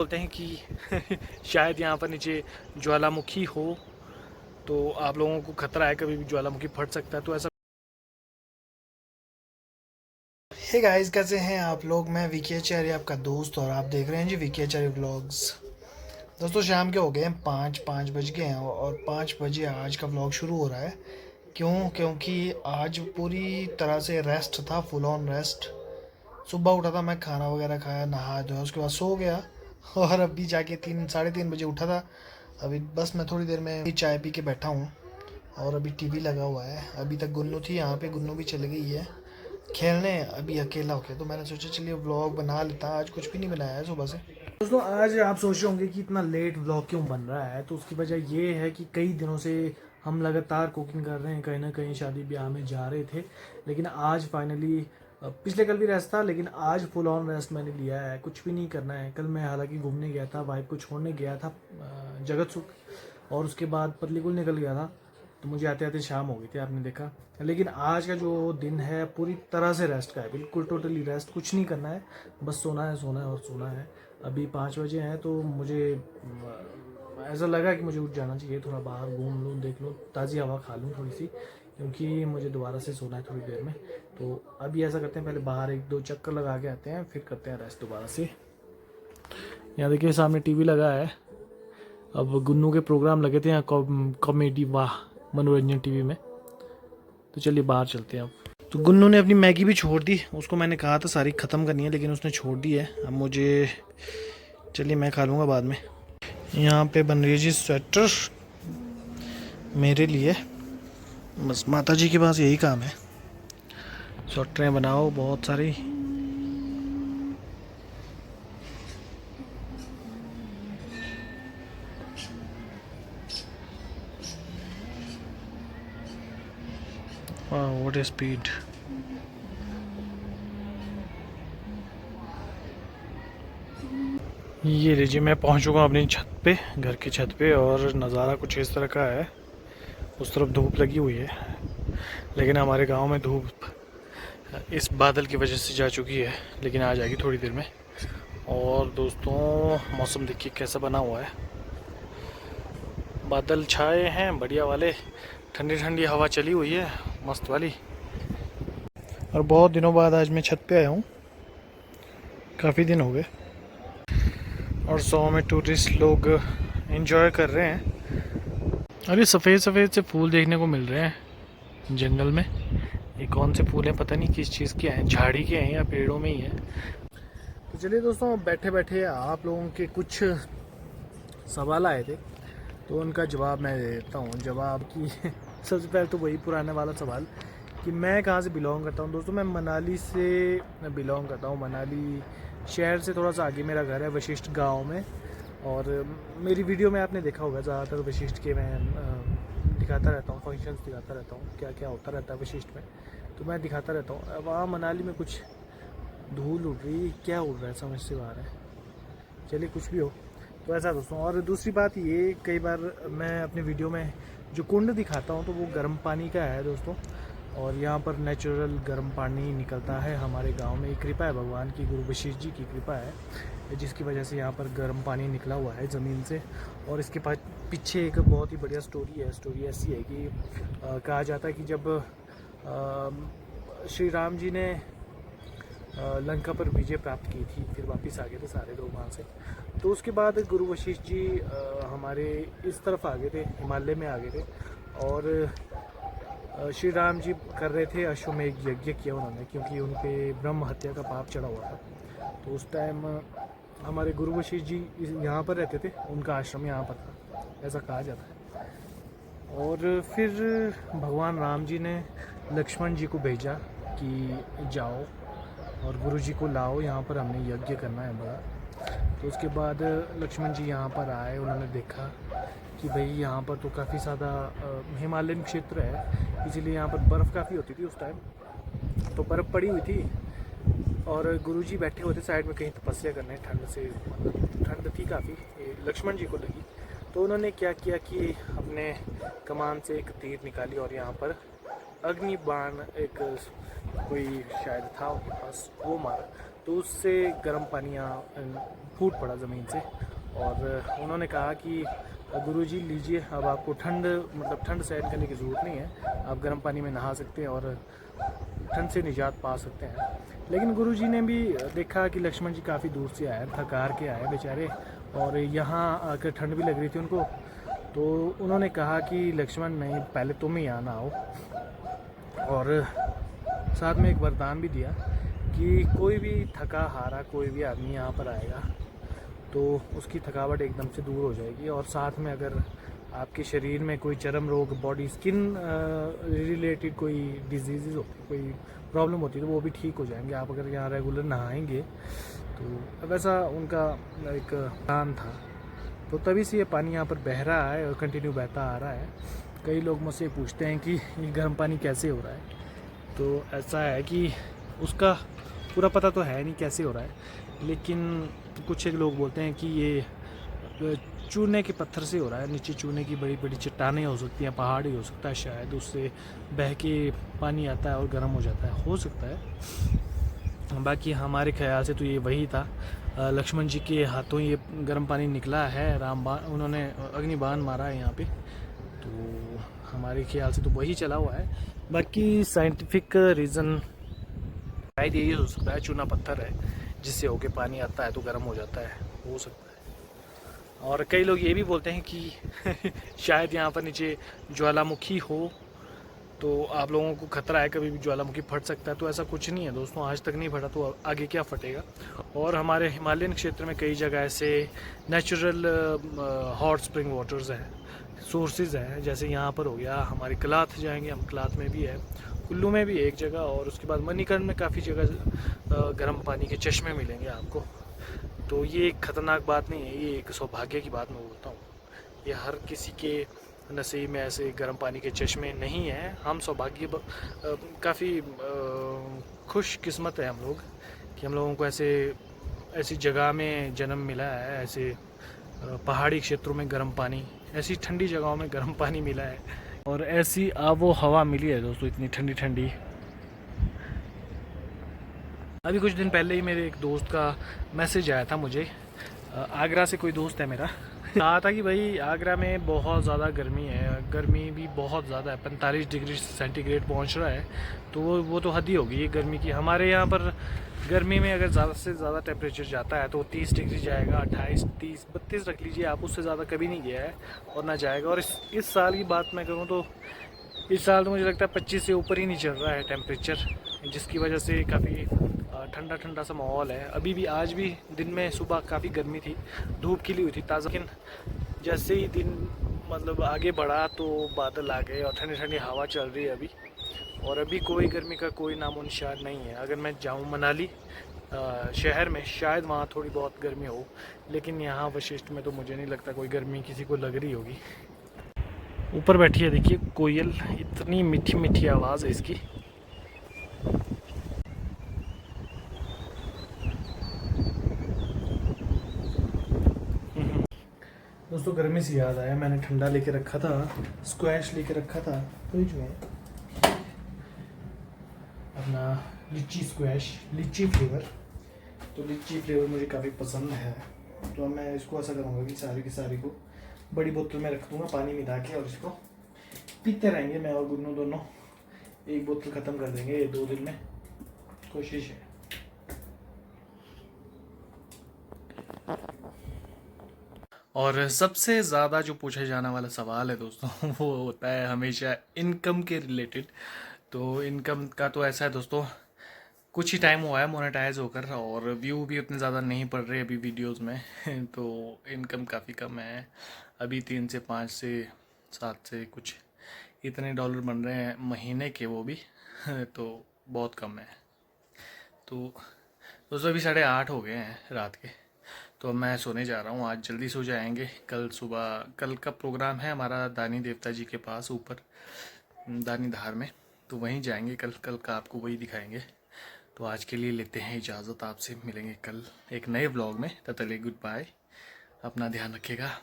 बोलते हैं कि शायद यहाँ पर नीचे ज्वालामुखी हो, तो आप लोगों को खतरा है कभी भी ज्वालामुखी फट सकता है, तो ऐसा। हे गाइस, कैसे हैं आप लोग? मैं विकी आचार्य, आपका दोस्त, और आप देख रहे हैं जी विकी आचार्य व्लॉग्स। दोस्तों, शाम के हो गए हैं 5 बज गए हैं और 5 बजे आज का व्लॉग शुरू हो रहा है। क्योंकि आज पूरी तरह से रेस्ट था, फुल ऑन रेस्ट। सुबह उठा था मैं, खाना वगैरह खाया, नहा धोया, उसके बाद सो गया। और अभी जाके 3 साढ़े 3 बजे उठा था। अभी बस मैं थोड़ी देर में चाय पी के बैठा हूँ और अभी टीवी लगा हुआ है। अभी तक गुन्नू थी यहाँ पे, गुन्नू भी चली गई है खेलने अभी अकेला होके, तो मैंने सोचा चलिए व्लॉग बना लेता। आज कुछ भी नहीं बनाया है सुबह से। दोस्तों, आज आप सोच रहे होंगे कि इतना लेट व्लॉग क्यों बन रहा है, तो उसकी वजह ये है कि कई दिनों से हम लगातार कुकिंग कर रहे हैं, कहीं ना कहीं शादी ब्याह में जा रहे थे, लेकिन आज फाइनली पिछले कल भी रेस्ट था, लेकिन आज फुल ऑन रेस्ट मैंने लिया है। कुछ भी नहीं करना है। कल मैं हालांकि घूमने गया था, वाइफ को छोड़ने गया था जगत सुख, और उसके बाद पतलीकुल निकल गया था, तो मुझे आते आते शाम हो गई थी, आपने देखा। लेकिन आज का जो दिन है पूरी तरह से रेस्ट का है, बिल्कुल टोटली रेस्ट। कुछ नहीं करना है, बस सोना है, सोना है और सोना है। अभी 5 बजे हैं, तो मुझे ऐसा लगा कि मुझे उठ जाना चाहिए, थोड़ा बाहर घूम लूँ, देख लूँ, ताज़ी हवा खा लूँ थोड़ी सी, क्योंकि मुझे दोबारा से सोना है थोड़ी देर में। तो अभी ऐसा करते हैं, पहले बाहर 1-2 चक्कर लगा के आते हैं, फिर करते हैं रेस्ट दोबारा से। यहाँ देखिए सामने टीवी लगा है। अब गुन्नू के प्रोग्राम लगे थे यहाँ, कॉमेडी वाह मनोरंजन टीवी में, तो चलिए बाहर चलते हैं अब। तो गुन्नू ने अपनी मैगी भी छोड़ दी, उसको मैंने कहा था सारी ख़त्म करनी है, लेकिन उसने छोड़ दी है। अब मुझे, चलिए मैं खा लूँगा बाद में। यहाँ पे बन रही है जी स्वेटर मेरे लिए। बस माता जी के पास यही काम है, स्वेटरें बनाओ बहुत सारी। वाह, व्हाट ए स्पीड। ये लीजिए, मैं पहुंच चुका हूँ अपनी छत पे, घर की छत पे, और नज़ारा कुछ इस तरह का है। उस तरफ धूप लगी हुई है, लेकिन हमारे गांव में धूप इस बादल की वजह से जा चुकी है, लेकिन आ जाएगी थोड़ी देर में। और दोस्तों, मौसम देखिए कैसा बना हुआ है, बादल छाए हैं बढ़िया वाले, ठंडी ठंडी हवा चली हुई है मस्त वाली। और बहुत दिनों बाद आज मैं छत पे आया हूँ, काफ़ी दिन हो गए। और 100 में टूरिस्ट लोग एंजॉय कर रहे हैं। अभी सफ़ेद सफ़ेद से फूल देखने को मिल रहे हैं जंगल में। ये कौन से फूल हैं पता नहीं, किस चीज़ के हैं, झाड़ी के हैं या पेड़ों में ही हैं। तो चलिए दोस्तों, बैठे बैठे आप लोगों के कुछ सवाल आए थे, तो उनका जवाब मैं दे देता हूँ। जवाब की सबसे पहले तो वही पुराने वाला सवाल कि मैं कहाँ से बिलोंग करता हूँ। दोस्तों, मैं मनाली से बिलोंग करता हूँ। मनाली शहर से थोड़ा सा आगे मेरा घर है, वशिष्ठ गांव में। और मेरी वीडियो में आपने देखा होगा, ज़्यादातर वशिष्ठ के मैं दिखाता रहता हूँ, फंक्शंस दिखाता रहता हूँ, क्या क्या होता रहता है वशिष्ठ में, तो मैं दिखाता रहता हूँ। वहाँ मनाली में कुछ धूल उड़ रही है, क्या उड़ रहा है समझ से बाहर है, चलिए कुछ भी हो। तो ऐसा दोस्तों, और दूसरी बात ये, कई बार मैं अपनी वीडियो में जो कुंड दिखाता हूँ तो वो गर्म पानी का है दोस्तों, और यहाँ पर नेचुरल गर्म पानी निकलता है हमारे गांव में। एक कृपा है भगवान की, गुरु वशिष्ठ जी की कृपा है, जिसकी वजह से यहाँ पर गर्म पानी निकला हुआ है ज़मीन से। और इसके पास पीछे एक बहुत ही बढ़िया स्टोरी है। स्टोरी ऐसी है कि कहा जाता है कि जब श्री राम जी ने लंका पर विजय प्राप्त की थी, फिर वापस आ गए थे सारे लोग वहाँ से, तो उसके बाद गुरु वशिष्ठ जी हमारे इस तरफ आ गए थे, हिमालय में आ गए थे। और श्री राम जी कर रहे थे अश्वमेध यज्ञ किया उन्होंने, क्योंकि उन पे ब्रह्म हत्या का पाप चढ़ा हुआ था। तो उस टाइम हमारे गुरु वशिष्ठ जी यहाँ पर रहते थे, उनका आश्रम यहाँ पर था, ऐसा कहा जाता है। और फिर भगवान राम जी ने लक्ष्मण जी को भेजा कि जाओ और गुरु जी को लाओ, यहाँ पर हमने यज्ञ करना है बड़ा। तो उसके बाद लक्ष्मण जी यहाँ पर आए, उन्होंने देखा कि भाई यहाँ पर तो काफ़ी ज़्यादा हिमालयन क्षेत्र है, इसीलिए यहाँ पर बर्फ़ काफ़ी होती थी उस टाइम, तो बर्फ़ पड़ी हुई थी। और गुरुजी बैठे हुए थे साइड में कहीं तपस्या करने, ठंड से, मतलब ठंड थी काफ़ी, लक्ष्मण जी को लगी। तो उन्होंने क्या किया कि अपने कमान से एक तीर निकाली और यहाँ पर अग्नि बाण एक कोई शायद था उनके पास, वो मारा। तो उससे गर्म पानी यहाँ फूट पड़ा ज़मीन से। और उन्होंने कहा कि गुरुजी लीजिए, अब आपको ठंड सहन करने की ज़रूरत नहीं है, आप गर्म पानी में नहा सकते हैं और ठंड से निजात पा सकते हैं। लेकिन गुरुजी ने भी देखा कि लक्ष्मण जी काफ़ी दूर से आए, थक हार के आए बेचारे, और यहाँ आकर ठंड भी लग रही थी उनको। तो उन्होंने कहा कि लक्ष्मण नहीं, पहले तुम ही यहाँ आओ, और साथ में एक वरदान भी दिया कि कोई भी थका हारा कोई भी आदमी यहाँ पर आएगा तो उसकी थकावट एकदम से दूर हो जाएगी। और साथ में अगर आपके शरीर में कोई चर्म रोग, बॉडी स्किन रिलेटेड कोई डिजीज़ होती, कोई प्रॉब्लम होती है, तो वो भी ठीक हो जाएंगे आप अगर यहाँ रेगुलर नहाएंगे। तो वैसा उनका एक प्लान था। तो तभी से ये पानी यहाँ पर बह रहा है और कंटिन्यू बहता आ रहा है। कई लोग मुझसे पूछते हैं कि ये गर्म पानी कैसे हो रहा है। तो ऐसा है कि उसका पूरा पता तो है नहीं कैसे हो रहा है, लेकिन कुछ एक लोग बोलते हैं कि ये चूने के पत्थर से हो रहा है। नीचे चूने की बड़ी बड़ी चट्टानें हो सकती हैं, पहाड़ ही हो सकता है, शायद उससे बह के पानी आता है और गर्म हो जाता है, हो सकता है। बाकी हमारे ख्याल से तो ये वही था। लक्ष्मण जी के हाथों ये गर्म पानी निकला है, रामबाण उन्होंने अग्निबाण मारा है यहाँ पे, तो हमारे ख्याल से तो वही चला हुआ है। बाकी साइंटिफिक रीज़न शायद यही हो सकता है, चूना पत्थर है जिससे होके पानी आता है तो गर्म हो जाता है, हो सकता है। और कई लोग ये भी बोलते हैं कि शायद यहाँ पर नीचे ज्वालामुखी हो, तो आप लोगों को खतरा है कभी भी ज्वालामुखी फट सकता है। तो ऐसा कुछ नहीं है दोस्तों, आज तक नहीं फटा तो आगे क्या फटेगा। और हमारे हिमालयन क्षेत्र में कई जगह ऐसे नेचुरल हॉट स्प्रिंग वाटर्स हैं, सोर्सेज हैं, जैसे यहाँ पर हो गया, हमारे कलाथ जाएंगे हम, कलाथ में भी है, कुल्लू में भी एक जगह, और उसके बाद मणिकर्ण में काफ़ी जगह गर्म पानी के चश्मे मिलेंगे आपको। तो ये एक ख़तरनाक बात नहीं है, ये एक सौभाग्य की बात मैं बोलता हूँ। ये हर किसी के नसीब में ऐसे गर्म पानी के चश्मे नहीं हैं। हम सौभाग्य काफ़ी खुश किस्मत है हम लोग कि हम लोगों को ऐसी जगह में जन्म मिला है, ऐसे पहाड़ी क्षेत्रों में गर्म पानी, ऐसी ठंडी जगहों में गर्म पानी मिला है, और ऐसी आबो हवा मिली है दोस्तों, इतनी ठंडी ठंडी। अभी कुछ दिन पहले ही मेरे एक दोस्त का मैसेज आया था मुझे, आगरा से कोई दोस्त है मेरा, कहा था कि भाई आगरा में बहुत ज़्यादा गर्मी है, गर्मी भी बहुत ज़्यादा है, 45 डिग्री सेंटीग्रेड पहुंच रहा है। तो वो तो हद ही होगी ये गर्मी की। हमारे यहाँ पर गर्मी में अगर ज़्यादा से ज़्यादा टेम्परेचर जाता है तो 30 डिग्री जाएगा, 28, 30, 32 रख लीजिए आप, उससे ज़्यादा कभी नहीं गया है और ना जाएगा। और इस साल की बात मैं करूँ तो इस साल तो मुझे लगता है 25 से ऊपर ही नहीं चल रहा है टेम्परेचर, जिसकी वजह से काफ़ी ठंडा ठंडा सा माहौल है। अभी भी, आज भी दिन में सुबह काफ़ी गर्मी थी, धूप खिली हुई थी ताज़ा, लेकिन जैसे ही दिन मतलब आगे बढ़ा तो बादल आ गए और ठंडी ठंडी हवा चल रही है अभी। और अभी कोई गर्मी का कोई नामो निशान नहीं है। अगर मैं जाऊँ मनाली शहर में, शायद वहाँ थोड़ी बहुत गर्मी हो, लेकिन यहाँ वशिष्ठ में तो मुझे नहीं लगता कोई गर्मी किसी को लग रही होगी। ऊपर बैठी है देखिए कोयल, इतनी मीठी मीठी आवाज़ है इसकी। दोस्तों गर्मी से याद आया, मैंने ठंडा लेके रखा था, स्क्वैश लेके रखा था फ्रिज में, अपना लीची स्क्वैश, लीची फ्लेवर। तो लीची फ्लेवर मुझे काफ़ी पसंद है, तो मैं इसको ऐसा करूँगा कि सारी की सारी को बड़ी बोतल में रख दूँगा पानी मिला के, और इसको पीते रहेंगे मैं और गुन्नू दोनों। एक बोतल ख़त्म कर देंगे ये 2 दिन में, कोशिश है। और सबसे ज़्यादा जो पूछा जाने वाला सवाल है दोस्तों वो होता है हमेशा इनकम के रिलेटेड। तो इनकम का तो ऐसा है दोस्तों, कुछ ही टाइम हुआ है मोनेटाइज होकर, और व्यू भी उतने ज़्यादा नहीं पड़ रहे अभी वीडियोस में तो इनकम काफ़ी कम है अभी, 3 से 5 से 7 से कुछ इतने डॉलर बन रहे हैं महीने के, वो भी तो बहुत कम है। तो दोस्तों अभी 8:30 हो गए हैं रात के, तो मैं सोने जा रहा हूँ। आज जल्दी सो जाएंगे, कल सुबह, कल का प्रोग्राम है हमारा दानी देवता जी के पास ऊपर दानी धार में, तो वहीं जाएंगे कल का आपको वही दिखाएंगे। तो आज के लिए लेते हैं इजाज़त, आपसे मिलेंगे कल एक नए व्लॉग में। तब तक गुड बाय, अपना ध्यान रखिएगा।